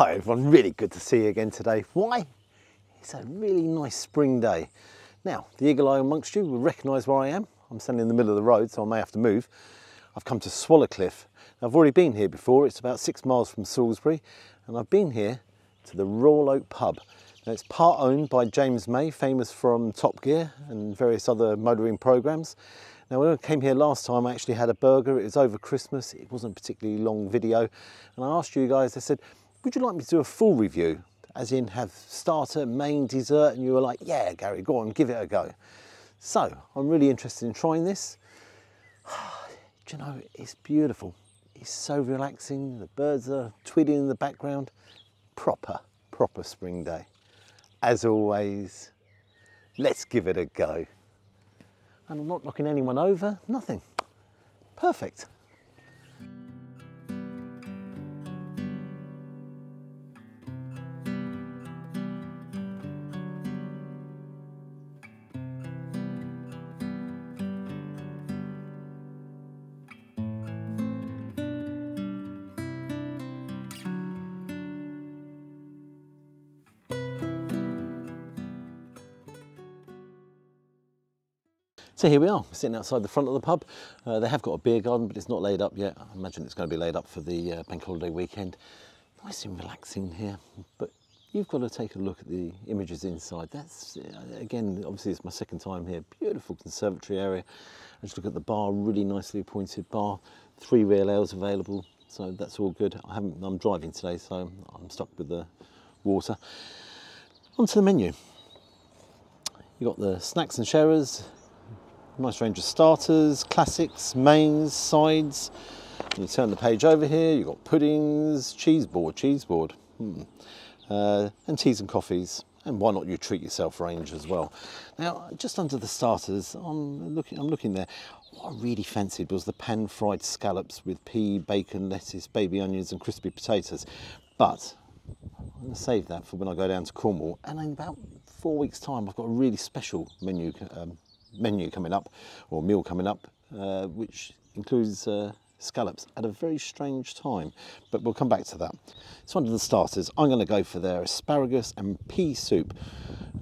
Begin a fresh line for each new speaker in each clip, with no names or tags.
Hi everyone, really good to see you again today. Why? It's a really nice spring day. Now, the eagle eye amongst you will recognise where I am. I'm standing in the middle of the road, so I may have to move. I've come to Swallowcliffe. Now, I've already been here before. It's about 6 miles from Salisbury, and I've been here to the Royal Oak pub. Now, it's part owned by James May, famous from Top Gear and various other motoring programmes. Now, when I came here last time, I actually had a burger. It was over Christmas. It wasn't a particularly long video. And I asked you guys, I said, would you like me to do a full review? As in have starter, main, dessert? And you were like, yeah, Gary, go on, give it a go. So I'm really interested in trying this. Do you know, it's beautiful. It's so relaxing. The birds are tweeting in the background. Proper spring day. As always, let's give it a go. And I'm not knocking anyone over, nothing. Perfect. So here we are, sitting outside the front of the pub. They have got a beer garden, but it's not laid up yet. I imagine it's going to be laid up for the bank holiday weekend. Nice and relaxing here, but you've got to take a look at the images inside. That's, again, obviously it's my second time here. Beautiful conservatory area. And just look at the bar, really nicely appointed bar. 3 real ales available, so that's all good. I'm driving today, so I'm stuck with the water. Onto the menu. You've got the snacks and sharers. Nice range of starters, classics, mains, sides. You turn the page over here, you've got puddings, cheese board, and teas and coffees. And why not your treat yourself range as well. Now, just under the starters, I'm looking there. What I really fancied was the pan-fried scallops with pea, bacon, lettuce, baby onions and crispy potatoes. But I'm going to save that for when I go down to Cornwall. And in about 4 weeks' time, I've got a really special menu coming up, or meal coming up, which includes scallops at a very strange time, but we'll come back to that. So under the starters, I'm going to go for their asparagus and pea soup.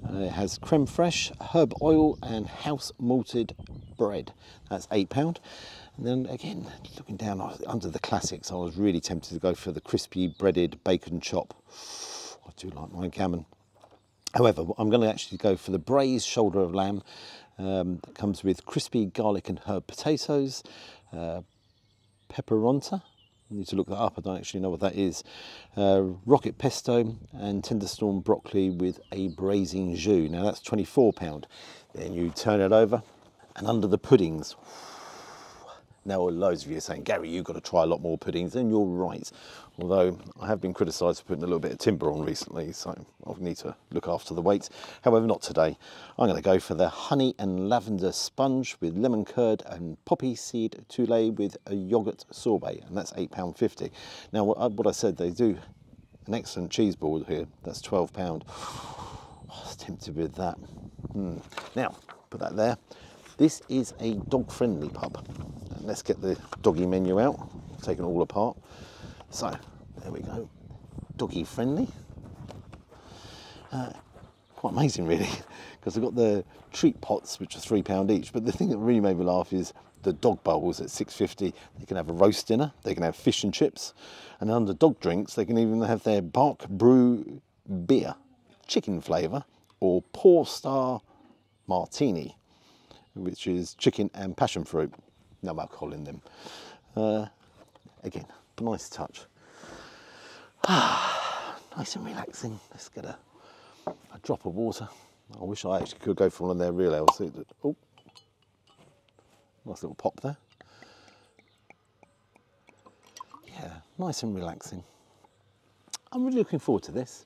It has creme fraiche, herb oil and house malted bread. That's £8. And then again, looking down under the classics, I was really tempted to go for the crispy breaded bacon chop. I do like my gammon. However, I'm going to actually go for the braised shoulder of lamb. That comes with crispy garlic and herb potatoes, pepperonta, I need to look that up, I don't actually know what that is, rocket pesto and tenderstorm broccoli with a braising jus. Now that's £24. Then you turn it over, and under the puddings, now loads of you are saying, Gary, you've got to try a lot more puddings, and you're right. Although I have been criticised for putting a little bit of timber on recently, so I'll need to look after the weight. However, not today. I'm going to go for the honey and lavender sponge with lemon curd and poppy seed toulet with a yoghurt sorbet, and that's £8.50. Now, what I said, they do an excellent cheese board here. That's £12. I was tempted with that. Now, put that there. This is a dog-friendly pub. And let's get the doggy menu out, take it all apart. So, there we go, doggy-friendly. Quite amazing, really, because they've got the treat pots, which are £3 each. But the thing that really made me laugh is the dog bowls at £6.50. They can have a roast dinner, they can have fish and chips, and under dog drinks, they can even have their Bark Brew beer, chicken flavour, or Pour Star Martini, which is chicken and passion fruit. No alcohol in them. Again, nice touch. Nice and relaxing. Let's get a drop of water. I wish I actually could go for one of their real ales. Oh, nice little pop there. Yeah, nice and relaxing. I'm really looking forward to this.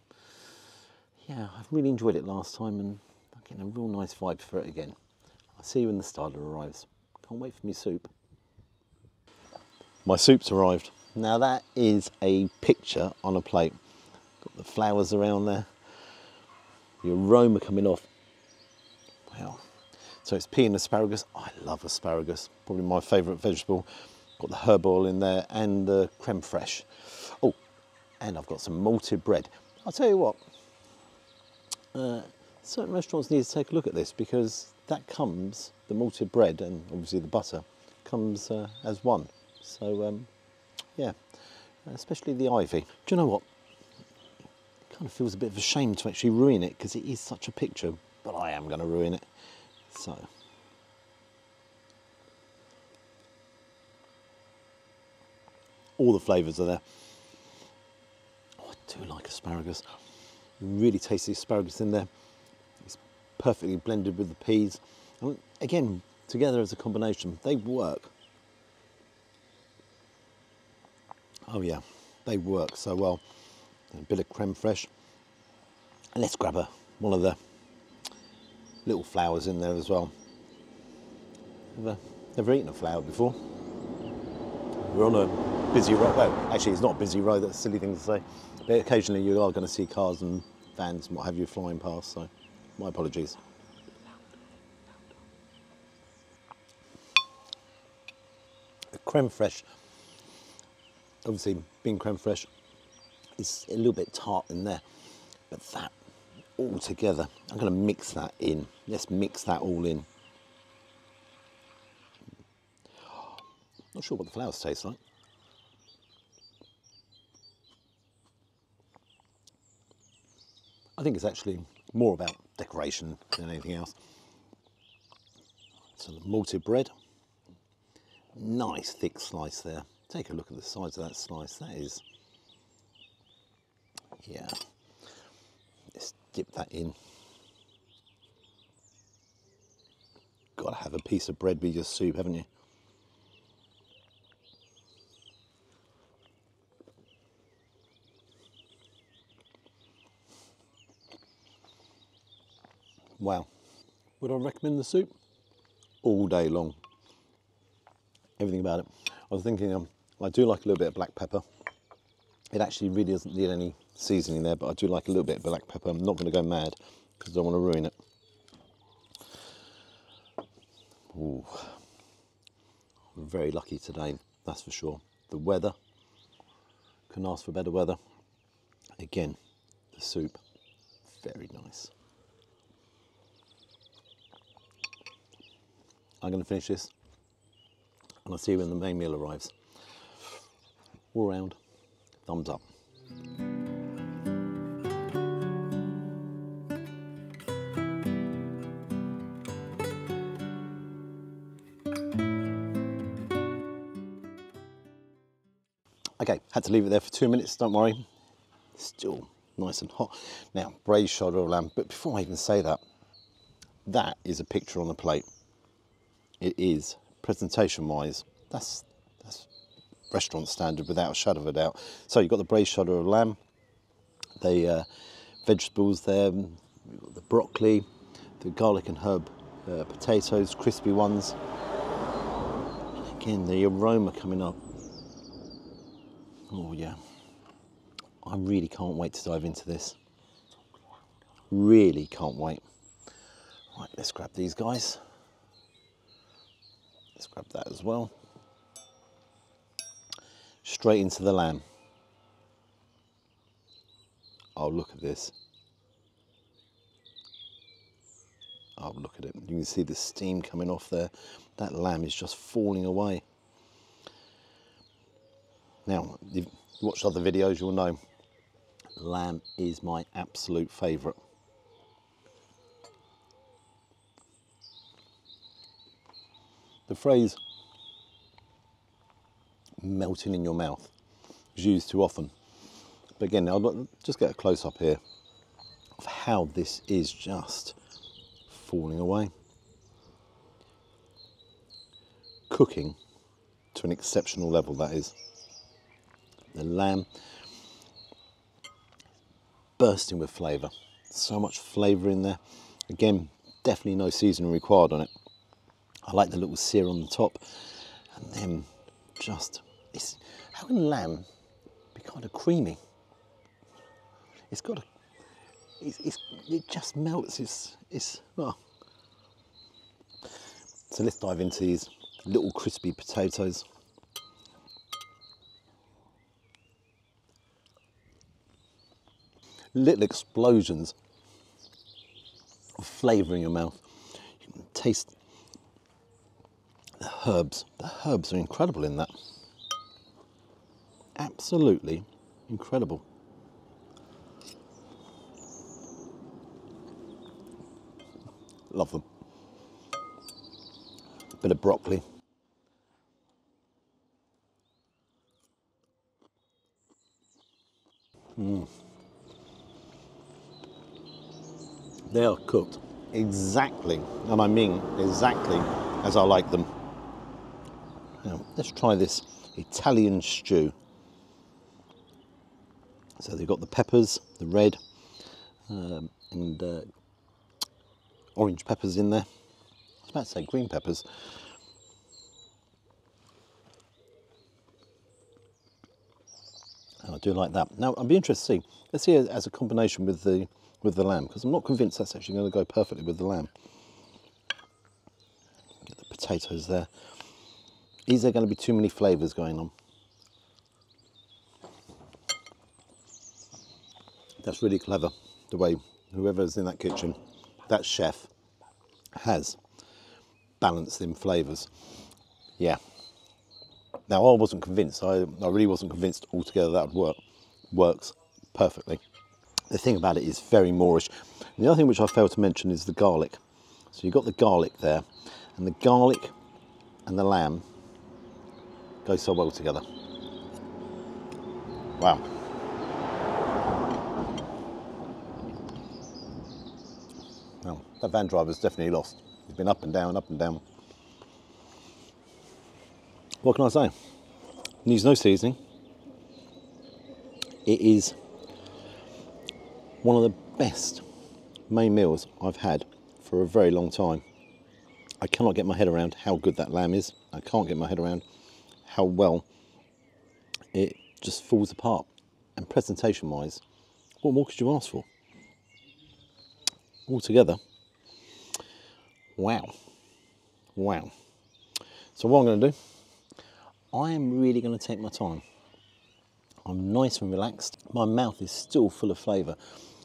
Yeah, I've really enjoyed it last time, and I'm getting a real nice vibe for it again. I'll see you when the starter arrives. Can't wait for my soup. My soup's arrived. Now that is a picture on a plate. Got the flowers around there. The aroma coming off. Wow. So it's pea and asparagus. I love asparagus. Probably my favourite vegetable. Got the herb oil in there and the creme fraiche. Oh, And I've got some malted bread. I'll tell you what, certain restaurants need to take a look at this, because that comes, the malted bread and obviously the butter, comes as one. So yeah, especially the ivy. Do you know what? It kind of feels a bit of a shame to actually ruin it, because it is such a picture, but I am going to ruin it. So. All the flavours are there. Oh, I do like asparagus. You really taste the asparagus in there. It's perfectly blended with the peas. And again, together as a combination, they work. Oh yeah, they work so well. A bit of creme fraiche. And let's grab one of the little flowers in there as well. Never eaten a flower before. We're on a busy road. Well, actually, it's not a busy road. That's a silly thing to say. But occasionally, you are going to see cars and vans and what have you flying past. So, my apologies. The creme fraiche, obviously, being creme fraiche, is a little bit tart in there. But that all together, I'm going to mix that in. Let's mix that all in. Not sure what the flowers taste like. I think it's actually more about decoration than anything else. So the malted bread, nice thick slice there. Take a look at the size of that slice. That is, yeah. Let's dip that in. Got to have a piece of bread with your soup, haven't you? Wow. Would I recommend the soup? All day long. Everything about it. I was thinking, I do like a little bit of black pepper. It actually really doesn't need any seasoning there, but I do like a little bit of black pepper. I'm not going to go mad because I don't want to ruin it. Ooh. I'm very lucky today, that's for sure. The weather, couldn't ask for better weather. Again, the soup, very nice. I'm going to finish this and I'll see you when the main meal arrives. All round, thumbs up. Okay, had to leave it there for 2 minutes, don't worry. Still nice and hot. Now, braised shoulder of lamb, but before I even say that, that is a picture on the plate. It is, presentation-wise, that's restaurant standard without a shadow of a doubt. So you've got the braised shoulder of lamb, the vegetables there, you've got the broccoli, the garlic and herb potatoes, crispy ones. And again, the aroma coming up. Oh yeah, I really can't wait to dive into this. Really can't wait. Right, let's grab these guys. Let's grab that as well. Straight into the lamb. Oh, look at this. Oh, look at it. You can see the steam coming off there. That lamb is just falling away. Now, if you've watched other videos, you'll know lamb is my absolute favourite. The phrase melting in your mouth is used too often. But again, I'll just get a close-up here of how this is just falling away. Cooking to an exceptional level, that is. The lamb bursting with flavour. So much flavour in there. Again, definitely no seasoning required on it. I like the little sear on the top, and then just, how can lamb be kind of creamy? It's got a, it just melts. Oh. So let's dive into these little crispy potatoes. little explosions of flavour in your mouth. You can taste the herbs. The herbs are incredible in that. Absolutely incredible. Love them. Bit of broccoli. They are cooked exactly, and I mean exactly, as I like them. Now, let's try this Italian stew. So they've got the peppers, the red and orange peppers in there. I was about to say green peppers. And I do like that. Now, I'd be interested to see, let's see it as a combination with the lamb, because I'm not convinced that's actually going to go perfectly with the lamb. Get the potatoes there. Is there going to be too many flavours going on? That's really clever, the way whoever's in that kitchen, that chef, has balanced them flavours. Yeah. Now, I wasn't convinced. I really wasn't convinced altogether that would work. Works perfectly. The thing about it is very Moorish. And the other thing which I failed to mention is the garlic. So you've got the garlic there, and the garlic and the lamb go so well together. Wow. Now, that van driver's definitely lost. He's been up and down, up and down. What can I say? Needs no seasoning. It is one of the best main meals I've had for a very long time. I cannot get my head around how good that lamb is. I can't get my head around how well it just falls apart. And presentation wise, what more could you ask for? Altogether, wow. Wow. So what I'm going to do, I am really going to take my time. I'm nice and relaxed. My mouth is still full of flavour.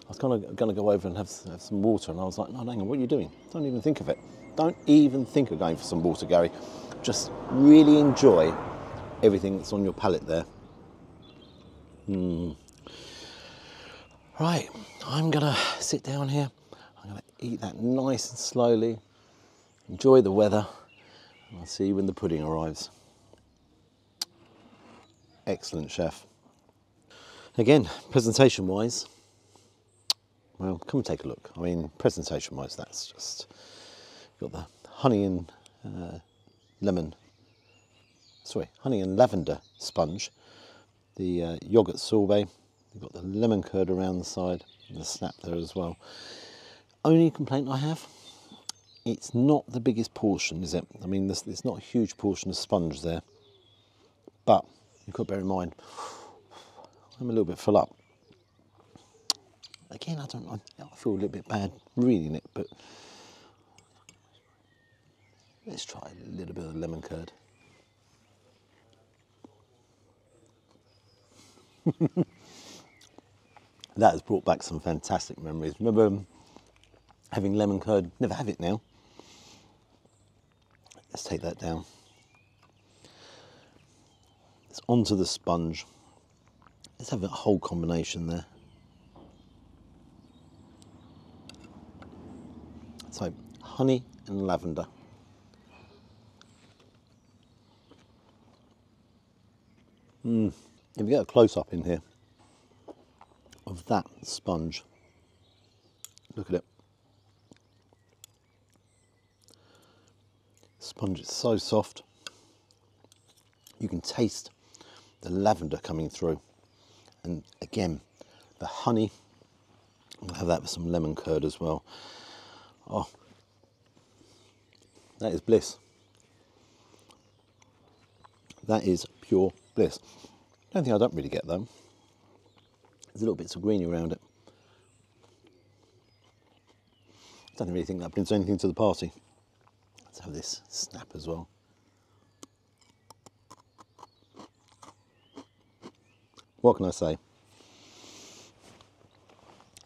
I was kind of going to go over and have some water, and I was like, no, hang on, what are you doing? Don't even think of it. Don't even think of going for some water, Gary. Just really enjoy everything that's on your palate there. Right, I'm going to sit down here. I'm going to eat that nice and slowly. Enjoy the weather. And I'll see you when the pudding arrives. Excellent, chef. Again, presentation-wise, well, come and take a look. I mean, presentation-wise, that's just got the honey and honey and lavender sponge, the yoghurt sorbet. You've got the lemon curd around the side, and the snap there as well. Only complaint I have, it's not the biggest portion, is it? I mean, it's not a huge portion of sponge there, but you've got to bear in mind, I'm a little bit full up. Again, I feel a little bit bad reading it, but let's try a little bit of lemon curd. That has brought back some fantastic memories. Remember having lemon curd? Never have it now. Let's take that down. It's onto the sponge. Let's have a whole combination there. So, honey and lavender. If you get a close-up in here of that sponge, look at it. Sponge is so soft. You can taste the lavender coming through. And again, the honey, we'll have that with some lemon curd as well. Oh, that is bliss. That is pure bliss. The only thing I don't really get though, there's little bits of greeny around it. I don't really think that brings anything to the party. Let's have this snap as well. What can I say?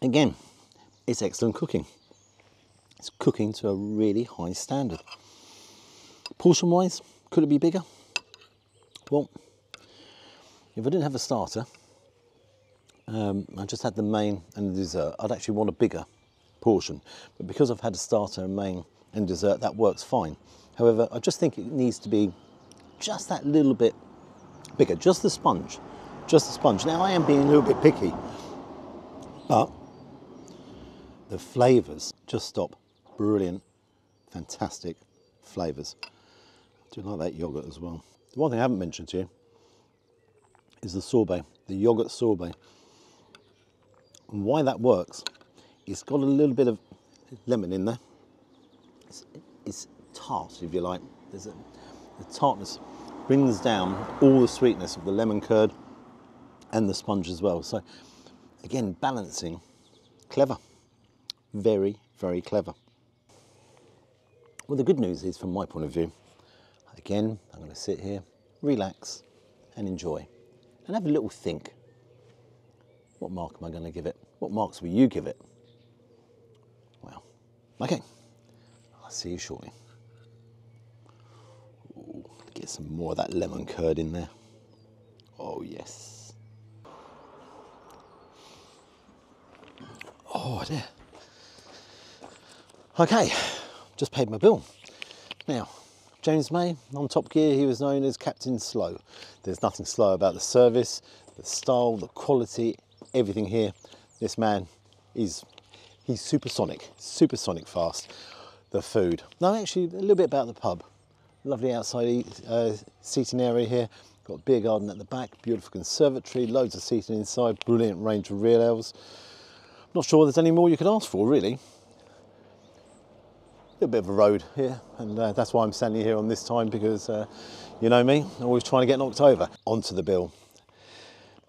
Again, it's excellent cooking. It's cooking to a really high standard. Portion wise, could it be bigger? Well, if I didn't have a starter, I just had the main and the dessert, I'd actually want a bigger portion. But because I've had a starter and main and dessert, that works fine. However, I just think it needs to be just that little bit bigger, just the sponge. Just the sponge. Now, I am being a little bit picky, but the flavours just stop. Brilliant, fantastic flavours. I do like that yoghurt as well. The one thing I haven't mentioned to you is the sorbet, the yoghurt sorbet. And why that works, it's got a little bit of lemon in there. It's tart, if you like. The tartness brings down all the sweetness of the lemon curd and the sponge as well. So again, balancing, clever, very, very clever. Well, the good news is, from my point of view, again, I'm going to sit here, relax and enjoy and have a little think. What mark am I going to give it? What marks will you give it? Well, okay, I'll see you shortly. Ooh, get some more of that lemon curd in there. Oh, yes. Oh, dear. Okay, just paid my bill. Now, James May, on Top Gear, he was known as Captain Slow. There's nothing slow about the service, the style, the quality, everything here. This man, he's supersonic fast. The food. Now, actually, a little bit about the pub. Lovely outside seating area here. Got a beer garden at the back, beautiful conservatory, loads of seating inside, brilliant range of rear ales. Not sure there's any more you could ask for, really. A bit of a road here, and that's why I'm standing here on this time, because you know me, always trying to get knocked over. Onto the bill.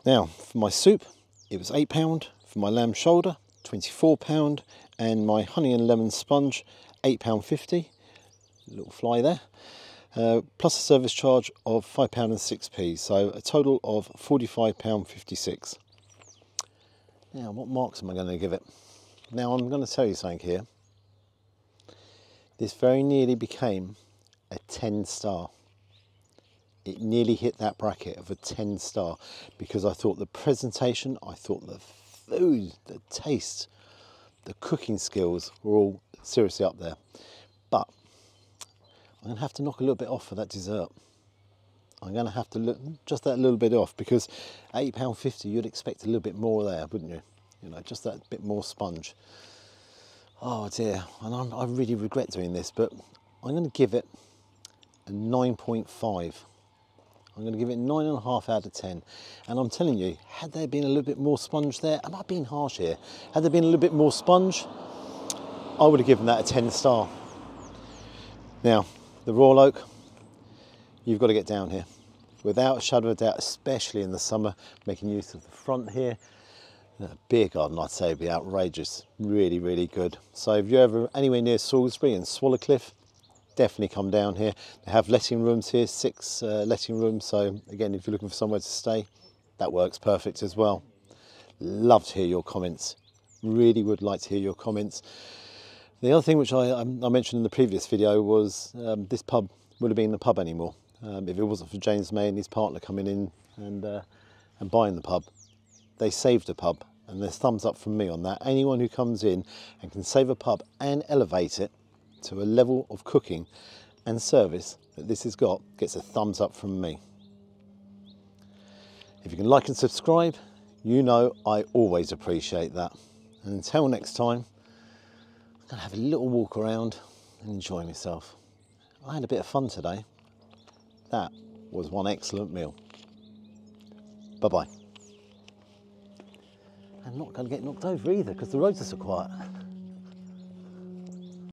Now, for my soup, it was £8. For my lamb shoulder, £24, and my honey and lemon sponge, £8.50. Little fly there. Plus a service charge of £5 and 6p, so a total of £45.56. Now, what marks am I going to give it? Now, I'm going to tell you something here. This very nearly became a 10-star. It nearly hit that bracket of a 10-star because I thought the presentation, I thought the food, the taste, the cooking skills were all seriously up there. But I'm going to have to knock a little bit off for that dessert. I'm going to have to look just that little bit off, because at £8.50 you'd expect a little bit more there, wouldn't you? You know, just that bit more sponge. Oh dear, and I really regret doing this, but I'm going to give it a 9.5. I'm going to give it 9.5 out of 10. And I'm telling you, had there been a little bit more sponge there, am I being harsh here? Had there been a little bit more sponge, I would have given that a 10-star. Now, the Royal Oak, you've got to get down here. Without a shadow of a doubt, especially in the summer, making use of the front here. The beer garden, I'd say, would be outrageous. Really, really good. So if you're ever anywhere near Salisbury and Swallowcliffe, definitely come down here. They have letting rooms here, 6 letting rooms. So again, if you're looking for somewhere to stay, that works perfect as well. Love to hear your comments. Really would like to hear your comments. The other thing which I mentioned in the previous video was this pub would have been the pub anymore if it wasn't for James May and his partner coming in and buying the pub. They saved a pub, and there's thumbs up from me on that. Anyone who comes in and can save a pub and elevate it to a level of cooking and service that this has got gets a thumbs up from me. If you can like and subscribe, you know I always appreciate that. And until next time, I'm going to have a little walk around and enjoy myself. I had a bit of fun today. That was one excellent meal. Bye-bye. I'm not going to get knocked over either because the roads are so quiet.